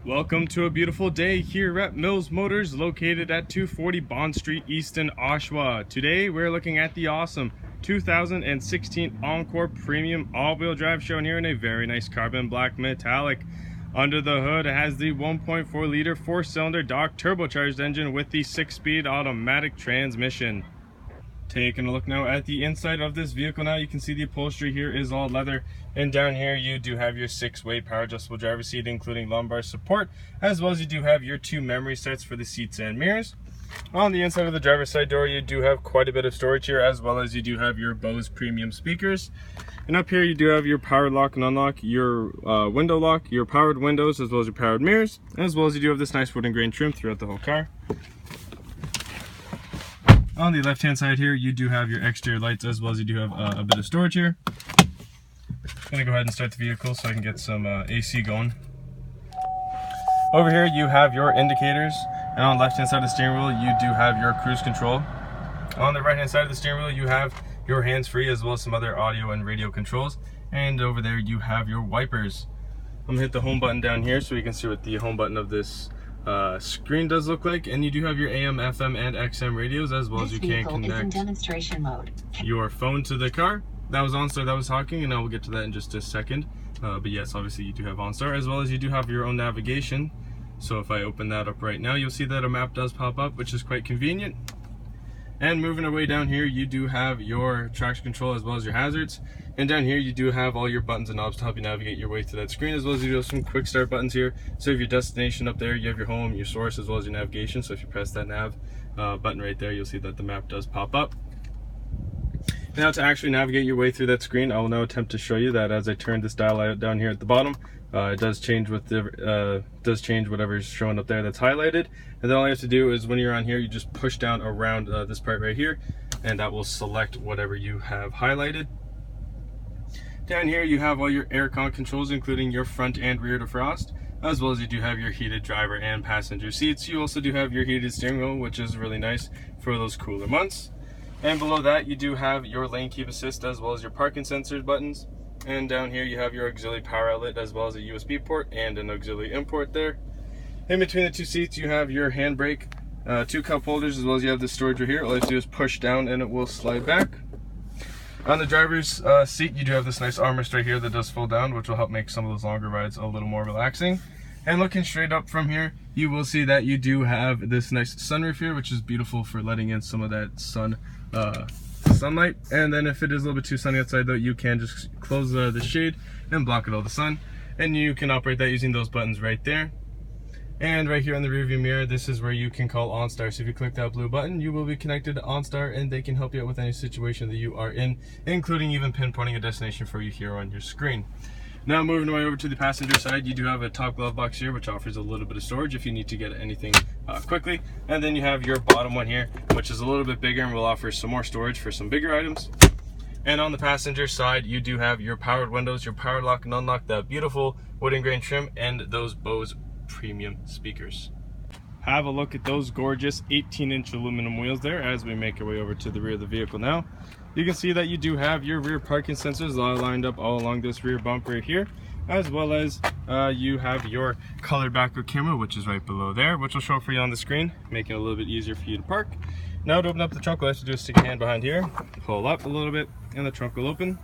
Welcome to a beautiful day here at Mills Motors, located at 240 Bond Street East in Oshawa. Today we're looking at the awesome 2016 Encore Premium all-wheel drive, shown here in a very nice carbon black metallic. Under the hood, it has the 1.4 liter 4-cylinder Dock turbocharged engine with the 6-speed automatic transmission. Taking a look now at the inside of this vehicle. Now you can see the upholstery here is all leather, and down here you do have your 6-way power adjustable driver's seat, including lumbar support, as well as you do have your 2 memory sets for the seats and mirrors. On the inside of the driver's side door, you do have quite a bit of storage here, as well as you do have your Bose premium speakers. And up here you do have your power lock and unlock, your window lock, your powered windows, as well as your powered mirrors, as well as you do have this nice wood and grain trim throughout the whole car. On the left hand side here, you do have your exterior lights, as well as you do have a bit of storage here. I'm gonna go ahead and start the vehicle so I can get some AC going. Over here you have your indicators, and on the left hand side of the steering wheel you do have your cruise control. On the right hand side of the steering wheel you have your hands-free, as well as some other audio and radio controls, and over there you have your wipers. I'm gonna hit the home button down here so you can see what the home button of this screen does look like, and you do have your AM, FM, and XM radios, as well as you can connect demonstration mode. your phone to the car. That was OnStar that was talking, and I will get to that in just a second. But yes, obviously you do have OnStar, as well as you do have your own navigation. So if I open that up right now, you'll see that a map does pop up, which is quite convenient. And moving our way down here, you do have your traction control as well as your hazards. And down here you do have all your buttons and knobs to help you navigate your way to that screen, as well as you do have some quick start buttons here. So if your destination up there, you have your home, your source, as well as your navigation. So if you press that nav button right there, you'll see that the map does pop up. Now to actually navigate your way through that screen, I will now attempt to show you that as I turn this dial out down here at the bottom, it does change with the whatever is showing up there that's highlighted. And then all you have to do is, when you're on here, you just push down around this part right here, and that will select whatever you have highlighted. Down here you have all your aircon controls, including your front and rear defrost, as well as you do have your heated driver and passenger seats. You also do have your heated steering wheel, which is really nice for those cooler months. And below that you do have your lane keep assist, as well as your parking sensors buttons. And down here you have your auxiliary power outlet, as well as a USB port and an auxiliary in port there. In between the 2 seats you have your handbrake, 2 cup holders, as well as you have the storage right here. All you have to do is push down and it will slide back. On the driver's seat you do have this nice armrest right here that does fold down, which will help make some of those longer rides a little more relaxing. And looking straight up from here, you will see that you do have this nice sunroof here, which is beautiful for letting in some of that sunlight. And then if it is a little bit too sunny outside though, you can just close the shade and block out all the sun, and you can operate that using those buttons right there. And right here on the rearview mirror, this is where you can call OnStar. So if you click that blue button, you will be connected to OnStar, and they can help you out with any situation that you are in, including even pinpointing a destination for you here on your screen. Now moving way over to the passenger side, you do have a top glove box here, which offers a little bit of storage if you need to get anything quickly. And then you have your bottom one here, which is a little bit bigger and will offer some more storage for some bigger items. And on the passenger side, you do have your powered windows, your power lock and unlock, that beautiful wood and grain trim, and those Bose premium speakers. Have a look at those gorgeous 18-inch aluminum wheels there as we make our way over to the rear of the vehicle now. You can see that you do have your rear parking sensors all lined up all along this rear bumper here, as well as you have your color backward camera, which is right below there, which will show up for you on the screen, making it a little bit easier for you to park. Now to open up the trunk, all I have to do is stick your hand behind here, pull up a little bit, and the trunk will open.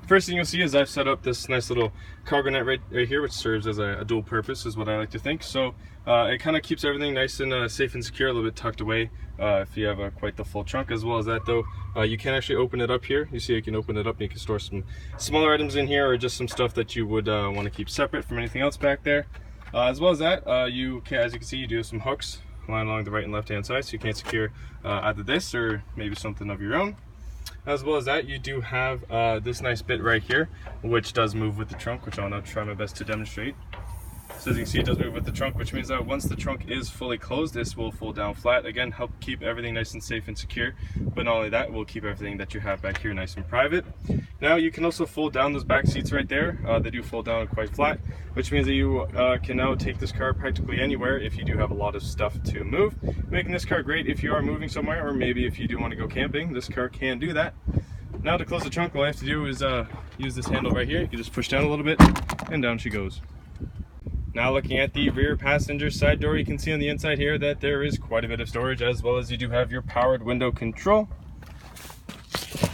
First thing you'll see is I've set up this nice little cargo net right here, which serves as a dual purpose, is what I like to think. So it kind of keeps everything nice and safe and secure, a little bit tucked away if you have quite the full trunk. As well as that though, you can actually open it up here. You see, you can open it up and you can store some smaller items in here, or just some stuff that you would want to keep separate from anything else back there. As well as that, as you can see, you do have some hooks lying along the right and left hand side, so you can secure either this or maybe something of your own. As well as that, you do have this nice bit right here, which does move with the trunk, which I'll now try my best to demonstrate. So as you can see, it does move with the trunk, which means that once the trunk is fully closed, this will fold down flat. Again, help keep everything nice and safe and secure. But not only that, it will keep everything that you have back here nice and private. Now you can also fold down those back seats right there. They do fold down quite flat, which means that you can now take this car practically anywhere if you do have a lot of stuff to move, making this car great if you are moving somewhere, or maybe if you do want to go camping. This car can do that. Now to close the trunk, all I have to do is use this handle right here. You can just push down a little bit and down she goes. Now looking at the rear passenger side door, you can see on the inside here that there is quite a bit of storage, as well as you do have your powered window control.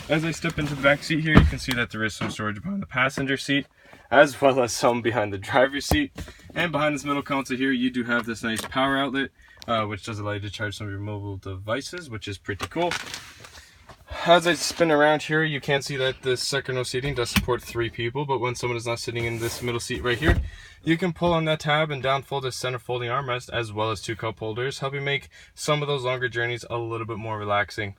As I step into the back seat here, you can see that there is some storage behind the passenger seat, as well as some behind the driver's seat. And behind this middle console here, you do have this nice power outlet, which does allow you to charge some of your mobile devices, which is pretty cool. As I spin around here, you can see that this second row seating does support 3 people, but when someone is not sitting in this middle seat right here, you can pull on that tab and down fold a center folding armrest, as well as 2 cup holders, helping make some of those longer journeys a little bit more relaxing.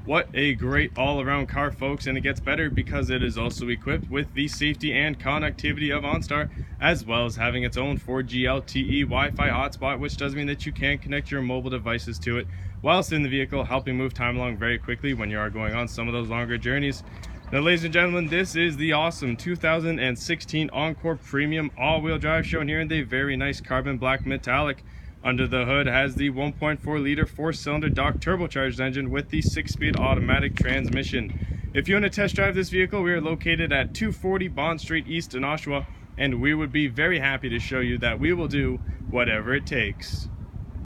What a great all-around car, folks, and it gets better because it is also equipped with the safety and connectivity of OnStar, as well as having its own 4G LTE Wi-Fi hotspot, which does mean that you can connect your mobile devices to it whilst in the vehicle, helping move time along very quickly when you are going on some of those longer journeys. Now, ladies and gentlemen, this is the awesome 2016 Encore Premium all-wheel drive, shown here in the very nice carbon black metallic. Under the hood has the 1.4 liter 4-cylinder Dock turbocharged engine with the 6-speed automatic transmission. If you want to test drive this vehicle, we are located at 240 Bond Street East in Oshawa, and we would be very happy to show you that we will do whatever it takes.